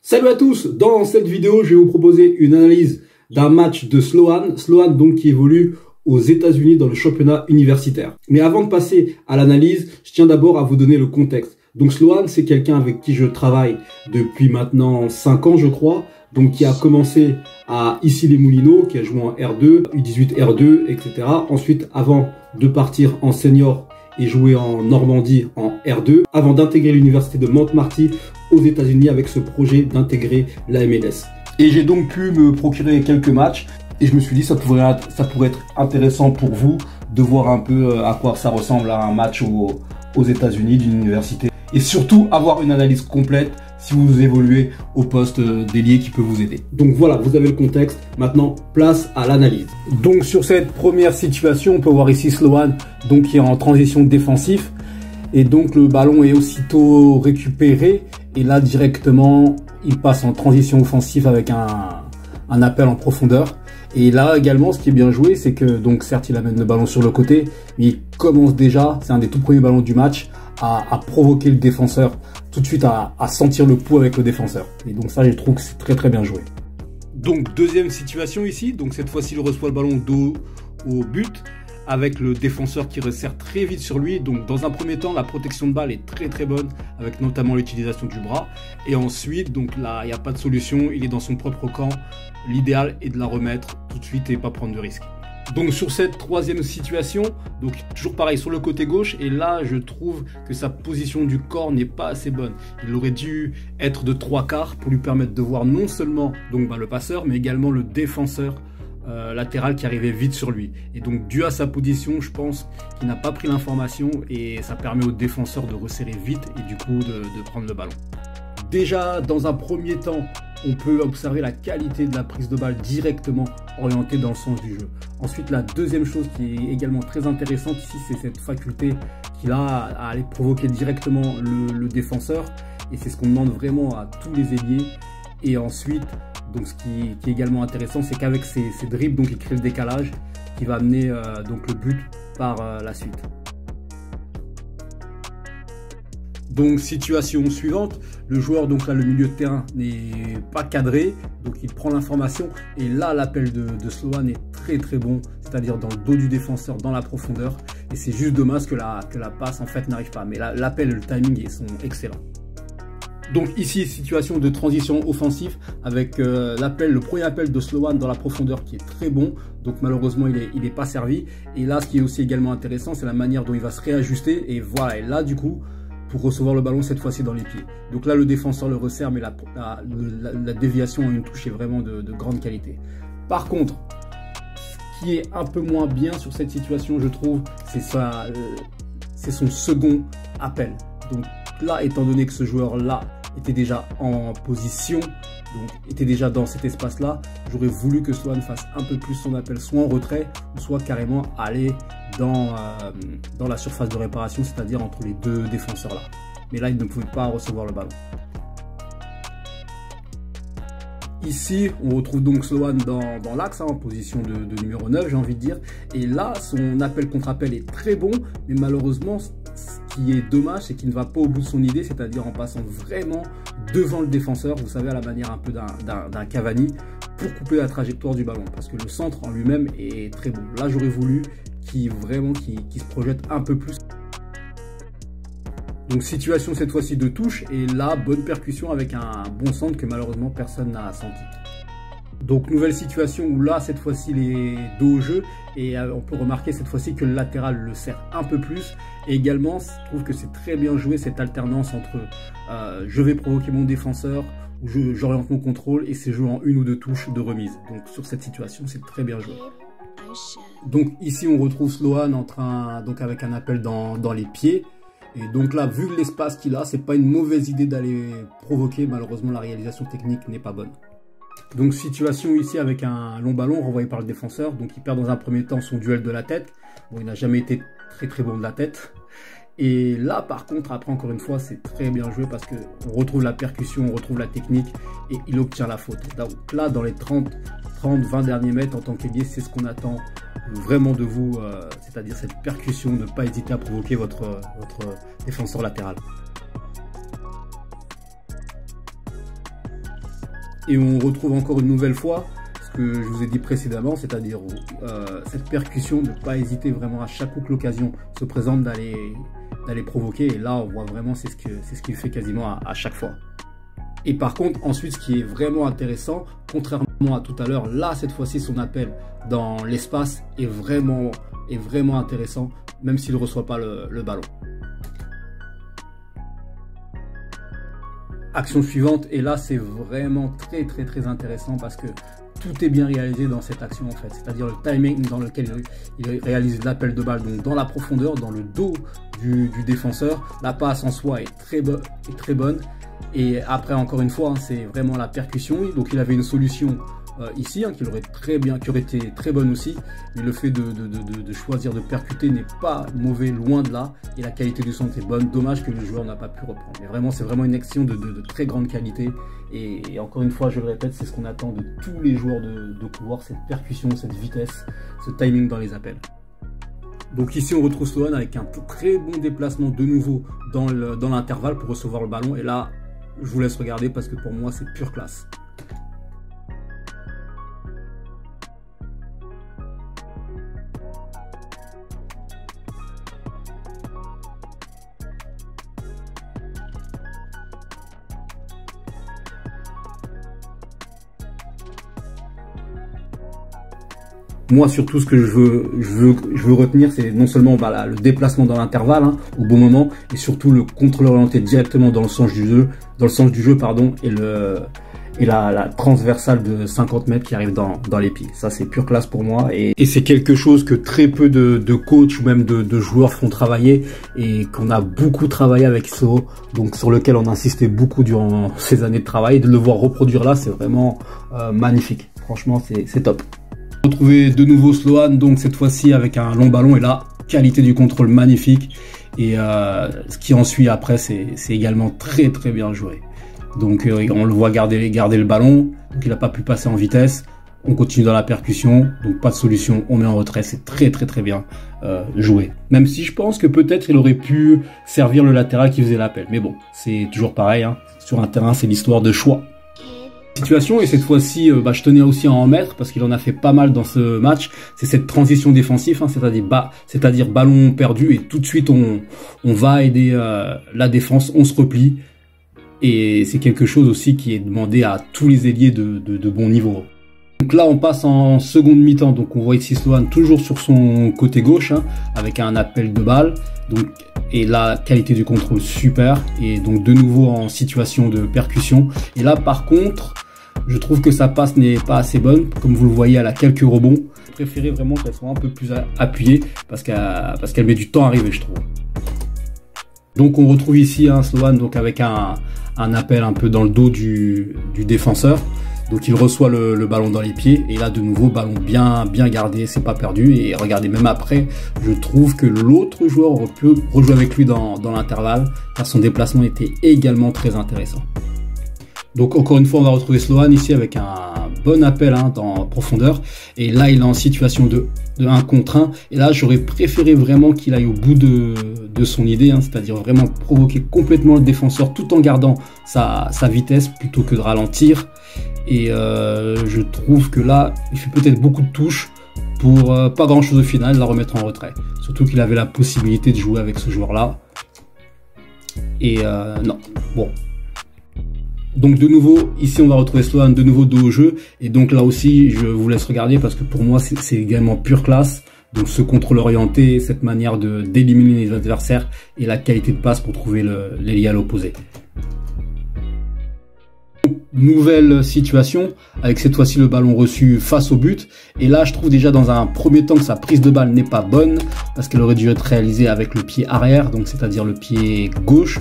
Salut à tous, dans cette vidéo je vais vous proposer une analyse d'un match de Sloan donc qui évolue aux États-Unis dans le championnat universitaire. Mais avant de passer à l'analyse, je tiens d'abord à vous donner le contexte. Donc Sloan, c'est quelqu'un avec qui je travaille depuis maintenant 5 ans je crois, donc qui a commencé à Issy-les-Moulineaux, qui a joué en R2, U18 R2, etc. Ensuite, avant de partir en senior et jouer en Normandie en R2, avant d'intégrer l'université de Mount Marty aux États-Unis avec ce projet d'intégrer la MLS. Et j'ai donc pu me procurer quelques matchs et je me suis dit ça pourrait être intéressant pour vous de voir un peu à quoi ça ressemble à un match aux États-Unis d'une université et surtout avoir une analyse complète si vous évoluez au poste d'ailier qui peut vous aider. Donc voilà, vous avez le contexte. Maintenant, place à l'analyse. Donc sur cette première situation, on peut voir ici Sloan donc qui est en transition défensif et donc le ballon est aussitôt récupéré et là directement il passe en transition offensive avec un appel en profondeur. Et là également, ce qui est bien joué, c'est que donc certes il amène le ballon sur le côté, mais il commence déjà, c'est un des tout premiers ballons du match, à provoquer le défenseur, tout de suite à sentir le pouls avec le défenseur. Et donc ça, je trouve que c'est très très bien joué. Donc deuxième situation ici, donc cette fois-ci il reçoit le ballon dos au but, avec le défenseur qui resserre très vite sur lui. Donc dans un premier temps, la protection de balle est très très bonne, avec notamment l'utilisation du bras. Et ensuite, donc là, il n'y a pas de solution, il est dans son propre camp. L'idéal est de la remettre tout de suite et pas prendre de risque. Donc sur cette troisième situation, donc toujours pareil sur le côté gauche, et là je trouve que sa position du corps n'est pas assez bonne. Il aurait dû être de 3/4 pour lui permettre de voir non seulement donc, le passeur, mais également le défenseur latéral qui arrivait vite sur lui. Et donc dû à sa position, je pense qu'il n'a pas pris l'information et ça permet au défenseur de resserrer vite et du coup de prendre le ballon. Déjà dans un premier temps, on peut observer la qualité de la prise de balle directement orientée dans le sens du jeu. Ensuite, la deuxième chose qui est également très intéressante ici, c'est cette faculté qu'il a à aller provoquer directement le défenseur. Et c'est ce qu'on demande vraiment à tous les ailiers. Et ensuite, donc ce qui est également intéressant, c'est qu'avec ces dribbles, donc il crée le décalage qui va amener donc le but par la suite. Donc situation suivante, le joueur, donc là le milieu de terrain n'est pas cadré, donc il prend l'information et là l'appel de Sloan est très très bon, c'est-à-dire dans le dos du défenseur, dans la profondeur, et c'est juste dommage que la passe en fait n'arrive pas, mais l'appel et le timing sont excellents. Donc ici situation de transition offensive avec le premier appel de Sloan dans la profondeur qui est très bon, donc malheureusement il est pas servi, et là ce qui est aussi également intéressant, c'est la manière dont il va se réajuster, et voilà, et là du coup pour recevoir le ballon cette fois-ci dans les pieds. Donc là le défenseur le resserre, mais la déviation en une touche est vraiment de grande qualité. Par contre, ce qui est un peu moins bien sur cette situation, je trouve, c'est son second appel. Donc là, étant donné que ce joueur-là était déjà en position, donc était déjà dans cet espace-là, j'aurais voulu que Sloan fasse un peu plus son appel, soit en retrait, ou soit carrément aller dans la surface de réparation, c'est-à-dire entre les deux défenseurs-là. Mais là, il ne pouvait pas recevoir le ballon. Ici, on retrouve donc Sloan dans l'axe, en position de numéro 9, j'ai envie de dire. Et là, son appel contre appel est très bon, mais malheureusement, ce qui est dommage, c'est qu'il ne va pas au bout de son idée, c'est-à-dire en passant vraiment devant le défenseur, vous savez, à la manière un peu d'un Cavani, pour couper la trajectoire du ballon, parce que le centre en lui-même est très bon. Là, j'aurais voulu qu'il se projette un peu plus. Donc situation cette fois-ci de touche, et là, bonne percussion avec un bon centre que malheureusement personne n'a senti. Donc nouvelle situation où là, cette fois-ci, les dos au jeu, et on peut remarquer cette fois-ci que le latéral le serre un peu plus. Et également, je trouve que c'est très bien joué cette alternance entre je vais provoquer mon défenseur, ou j'oriente mon contrôle, et c'est joué en une ou deux touches de remise. Donc sur cette situation, c'est très bien joué. Donc ici, on retrouve Sloan donc avec un appel dans les pieds. Et donc là, vu l'espace qu'il a, c'est pas une mauvaise idée d'aller provoquer. Malheureusement, la réalisation technique n'est pas bonne. Donc situation ici avec un long ballon renvoyé par le défenseur. Donc il perd dans un premier temps son duel de la tête. Bon, il n'a jamais été très très bon de la tête. Et là par contre, après encore une fois, c'est très bien joué parce qu'on retrouve la percussion, on retrouve la technique et il obtient la faute. Donc là, dans les 30-20 derniers mètres en tant qu'ailier, c'est ce qu'on attend vraiment de vous, c'est-à-dire cette percussion, ne pas hésiter à provoquer votre défenseur latéral. Et on retrouve encore une nouvelle fois ce que je vous ai dit précédemment, c'est-à-dire cette percussion, de ne pas hésiter vraiment à chaque coup que l'occasion se présente d'aller provoquer. Et là, on voit vraiment c'est ce qu'il fait quasiment à chaque fois. Et par contre, ensuite, ce qui est vraiment intéressant, contrairement à tout à l'heure, là, cette fois-ci, son appel dans l'espace est vraiment intéressant, même s'il ne reçoit pas le ballon. Action suivante, et là, c'est vraiment très intéressant parce que tout est bien réalisé dans cette action en fait, c'est-à-dire le timing dans lequel il réalise l'appel de balle, donc dans la profondeur, dans le dos du défenseur. La passe en soi est très bonne. Et après, encore une fois, c'est vraiment la percussion. Donc il avait une solution ici qui aurait été très bonne aussi, mais le fait de choisir de percuter n'est pas mauvais, loin de là, et la qualité du centre est bonne. Dommage que le joueur n'a pas pu reprendre, mais vraiment c'est vraiment une action de très grande qualité, et encore une fois je le répète, c'est ce qu'on attend de tous les joueurs de couloir, cette percussion, cette vitesse, ce timing dans les appels. Donc ici on retrouve Sloan avec un très bon déplacement de nouveau dans l'intervalle pour recevoir le ballon, et là je vous laisse regarder parce que pour moi c'est pure classe. Moi, surtout, ce que je veux retenir, c'est non seulement le déplacement dans l'intervalle au bon moment, et surtout le contrôle orienté directement dans le sens du jeu, et la transversale de 50 mètres qui arrive dans les pieds. Ça, c'est pure classe pour moi, et c'est quelque chose que très peu de coachs ou même de joueurs font travailler, et qu'on a beaucoup travaillé avec Soho, donc sur lequel on insistait beaucoup durant ces années de travail. Et de le voir reproduire là, c'est vraiment magnifique. Franchement, c'est top. Retrouver de nouveau Sloan, donc cette fois-ci avec un long ballon, et là, qualité du contrôle magnifique, et ce qui en suit après, c'est également très bien joué. Donc on le voit garder le ballon, donc il n'a pas pu passer en vitesse, on continue dans la percussion, donc pas de solution, on met en retrait, c'est très bien joué. Même si je pense que peut-être il aurait pu servir le latéral qui faisait l'appel, mais bon, c'est toujours pareil, sur un terrain c'est l'histoire de choix. Situation, et cette fois-ci je tenais aussi à en mettre parce qu'il en a fait pas mal dans ce match, c'est cette transition défensive, c'est-à-dire ballon perdu et tout de suite on va aider la défense, on se replie, et c'est quelque chose aussi qui est demandé à tous les ailiers de bon niveau. Donc là on passe en seconde mi-temps, donc on voit ici Sloan toujours sur son côté gauche avec un appel de balle, donc, et la qualité du contrôle super, et donc de nouveau en situation de percussion. Et là par contre je trouve que sa passe n'est pas assez bonne, comme vous le voyez, elle a quelques rebonds. Je préférais vraiment qu'elle soit un peu plus appuyée parce qu'elle met du temps à arriver, je trouve. Donc on retrouve ici Sloan donc avec un appel un peu dans le dos du défenseur. Donc il reçoit le ballon dans les pieds, et là de nouveau ballon bien gardé, c'est pas perdu. Et regardez, même après, je trouve que l'autre joueur aurait pu rejouer avec lui dans l'intervalle, car son déplacement était également très intéressant. Donc encore une fois, on va retrouver Sloan ici avec un bon appel dans profondeur, et là il est en situation de 1 contre 1, et là j'aurais préféré vraiment qu'il aille au bout de son idée, c'est-à-dire vraiment provoquer complètement le défenseur tout en gardant sa vitesse plutôt que de ralentir. Et je trouve que là il fait peut-être beaucoup de touches pour pas grand chose au final, la remettre en retrait, surtout qu'il avait la possibilité de jouer avec ce joueur là, et non, bon. Donc de nouveau, ici on va retrouver Sloan de nouveau dos au jeu, et donc là aussi je vous laisse regarder parce que pour moi c'est également pure classe. Donc ce contrôle orienté, cette manière d'éliminer les adversaires, et la qualité de passe pour trouver l'ailier à l'opposé. Nouvelle situation avec cette fois-ci le ballon reçu face au but, et là je trouve déjà dans un premier temps que sa prise de balle n'est pas bonne parce qu'elle aurait dû être réalisée avec le pied arrière, donc c'est-à-dire le pied gauche.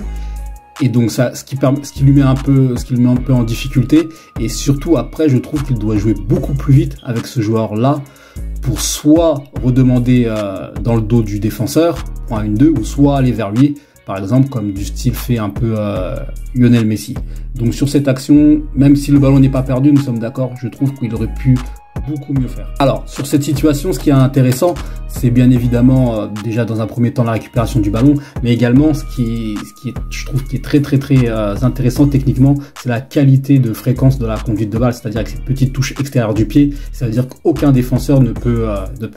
Et donc ça, ce qui lui met un peu en difficulté, et surtout après je trouve qu'il doit jouer beaucoup plus vite avec ce joueur là pour soit redemander dans le dos du défenseur pour un 1-2, ou soit aller vers lui, par exemple comme du style fait un peu Lionel Messi. Donc sur cette action, même si le ballon n'est pas perdu, nous sommes d'accord, je trouve qu'il aurait pu beaucoup mieux faire. Alors, sur cette situation, ce qui est intéressant, c'est bien évidemment déjà dans un premier temps la récupération du ballon, mais également ce qui est, je trouve, qui est très intéressant techniquement, c'est la qualité de fréquence de la conduite de balle, c'est-à-dire avec cette petite touche extérieure du pied, c'est-à-dire qu'aucun défenseur ne peut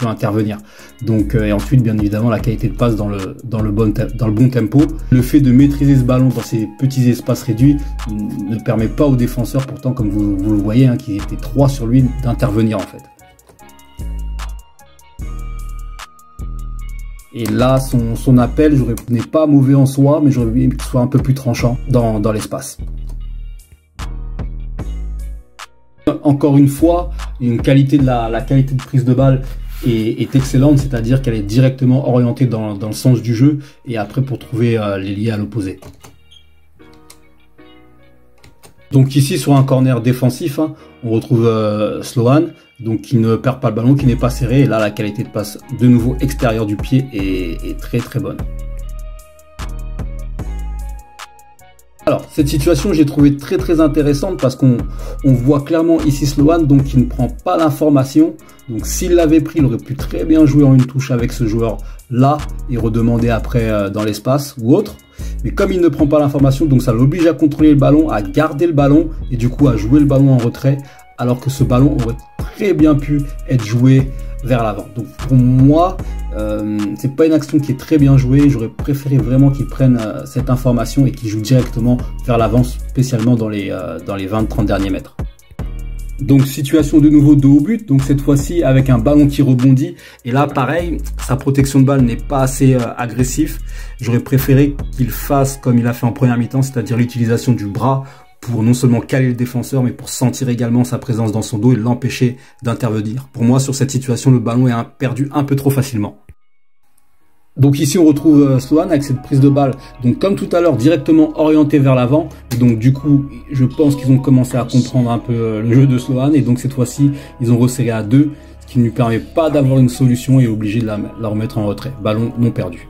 intervenir. Donc, et ensuite, bien évidemment, la qualité de passe dans le bon tempo. Le fait de maîtriser ce ballon dans ces petits espaces réduits ne permet pas aux défenseurs, pourtant, comme vous le voyez, hein, qui étaient 3 sur lui, d'intervenir en fait. Et là, son appel n'est pas mauvais en soi, mais j'aurais voulu qu'il soit un peu plus tranchant dans l'espace. Encore une fois, une qualité de la qualité de prise de balle est excellente, c'est-à-dire qu'elle est directement orientée dans le sens du jeu, et après pour trouver l'ailier à l'opposé. Donc ici sur un corner défensif, hein, on retrouve Sloan, donc qui ne perd pas le ballon, qui n'est pas serré, et là la qualité de passe de nouveau extérieure du pied est très bonne. Alors cette situation j'ai trouvé très intéressante parce qu'on voit clairement ici Sloan donc qui ne prend pas l'information. Donc s'il l'avait pris, il aurait pu très bien jouer en une touche avec ce joueur là et redemander après dans l'espace ou autre. Mais comme il ne prend pas l'information, donc ça l'oblige à contrôler le ballon, à garder le ballon et du coup à jouer le ballon en retrait, alors que ce ballon aurait très bien pu être joué vers l'avant. Donc pour moi, c'est pas une action qui est très bien jouée. J'aurais préféré vraiment qu'il prenne cette information et qu'il joue directement vers l'avant, spécialement dans les 20-30 derniers mètres. Donc situation de nouveau de haut but, donc cette fois-ci avec un ballon qui rebondit, et là pareil, sa protection de balle n'est pas assez agressif. J'aurais préféré qu'il fasse comme il a fait en première mi-temps, c'est-à-dire l'utilisation du bras pour non seulement caler le défenseur, mais pour sentir également sa présence dans son dos et l'empêcher d'intervenir. Pour moi, sur cette situation, le ballon est perdu un peu trop facilement. Donc ici on retrouve Sloan avec cette prise de balle, donc comme tout à l'heure directement orienté vers l'avant. Donc du coup je pense qu'ils ont commencé à comprendre un peu le jeu de Sloan, et donc cette fois-ci ils ont resserré à 2, ce qui ne lui permet pas d'avoir une solution et est obligé de la remettre en retrait. Ballon non perdu.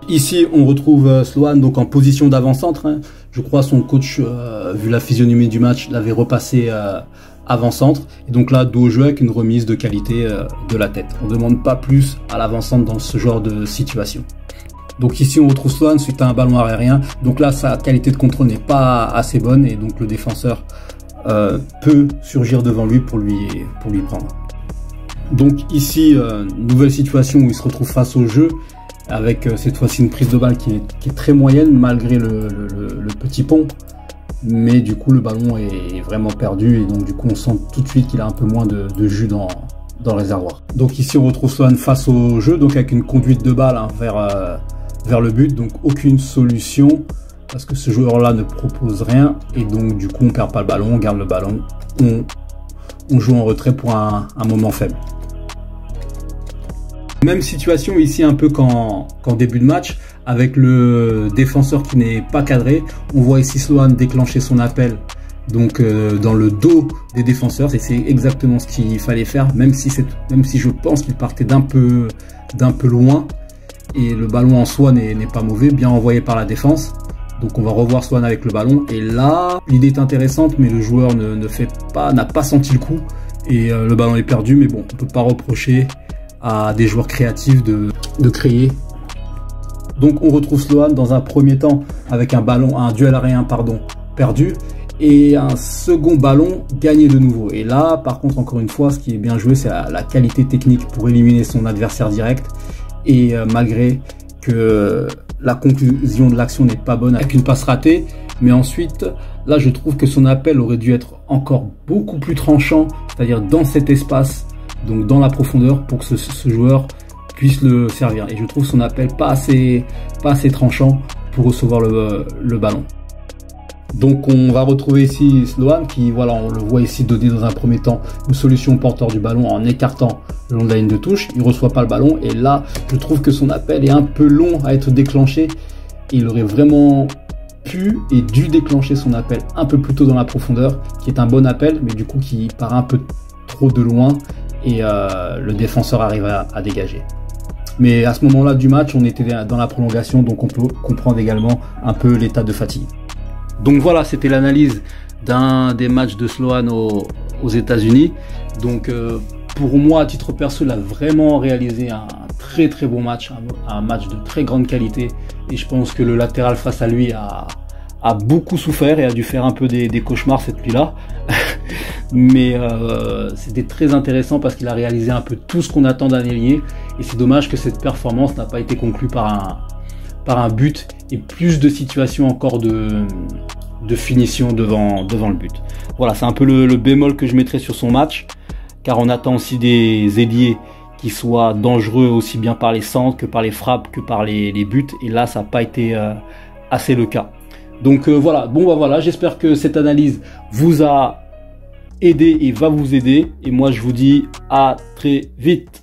Ici on retrouve Sloan donc en position d'avant-centre, hein. Je crois son coach, vu la physionomie du match, l'avait repassé avant-centre, et donc là dos au jeu avec une remise de qualité de la tête. On ne demande pas plus à l'avant-centre dans ce genre de situation. Donc ici on retrouve Sloan suite à un ballon aérien, donc là sa qualité de contrôle n'est pas assez bonne et donc le défenseur peut surgir devant lui pour lui prendre. Donc ici nouvelle situation où il se retrouve face au jeu avec cette fois-ci une prise de balle qui est très moyenne malgré le petit pont. Mais du coup le ballon est vraiment perdu et donc du coup on sent tout de suite qu'il a un peu moins de jus dans le réservoir. Donc ici on retrouve Sloan face au jeu, donc avec une conduite de balle, hein, vers le but, donc aucune solution parce que ce joueur là ne propose rien et donc du coup on perd pas le ballon, on garde le ballon, on joue en retrait pour un moment faible. Même situation ici un peu qu'en début de match, avec le défenseur qui n'est pas cadré. On voit ici Sloan déclencher son appel donc dans le dos des défenseurs, et c'est exactement ce qu'il fallait faire, même si je pense qu'il partait d'un peu loin, et le ballon en soi n'est pas mauvais, bien envoyé par la défense. Donc on va revoir Sloan avec le ballon, et là l'idée est intéressante, mais le joueur n'a pas senti le coup, et le ballon est perdu. Mais bon, on peut pas reprocher à des joueurs créatifs de créer. Donc on retrouve Sloan dans un premier temps avec un duel aérien perdu, et un second ballon gagné de nouveau. Et là par contre encore une fois ce qui est bien joué, c'est la qualité technique pour éliminer son adversaire direct, et malgré que la conclusion de l'action n'est pas bonne avec une passe ratée, mais ensuite là je trouve que son appel aurait dû être encore beaucoup plus tranchant, c'est-à-dire dans cet espace, donc dans la profondeur, pour que ce joueur puisse le servir. Et je trouve son appel pas assez tranchant pour recevoir le ballon. Donc on va retrouver ici Sloan qui, voilà, on le voit ici donner dans un premier temps une solution au porteur du ballon en écartant le long de la ligne de touche. Il ne reçoit pas le ballon, et là je trouve que son appel est un peu long à être déclenché. Il aurait vraiment pu et dû déclencher son appel un peu plus tôt dans la profondeur, qui est un bon appel, mais du coup qui part un peu trop de loin, et le défenseur arrive à dégager. Mais à ce moment-là du match, on était dans la prolongation, donc on peut comprendre également un peu l'état de fatigue. Donc voilà, c'était l'analyse d'un des matchs de Sloan aux États-Unis. Donc pour moi, à titre perso, il a vraiment réalisé un très très bon match, un match de très grande qualité. Et je pense que le latéral face à lui a beaucoup souffert et a dû faire un peu des cauchemars cette nuit-là. Mais c'était très intéressant parce qu'il a réalisé un peu tout ce qu'on attend d'un ailier. Et c'est dommage que cette performance n'a pas été conclue par un but et plus de situations encore de finition devant le but. Voilà, c'est un peu le bémol que je mettrais sur son match, car on attend aussi des ailiers qui soient dangereux aussi bien par les centres que par les frappes que par les buts, et là ça n'a pas été assez le cas. Donc voilà, bon bah voilà, j'espère que cette analyse vous a aidé et va vous aider, et moi je vous dis à très vite.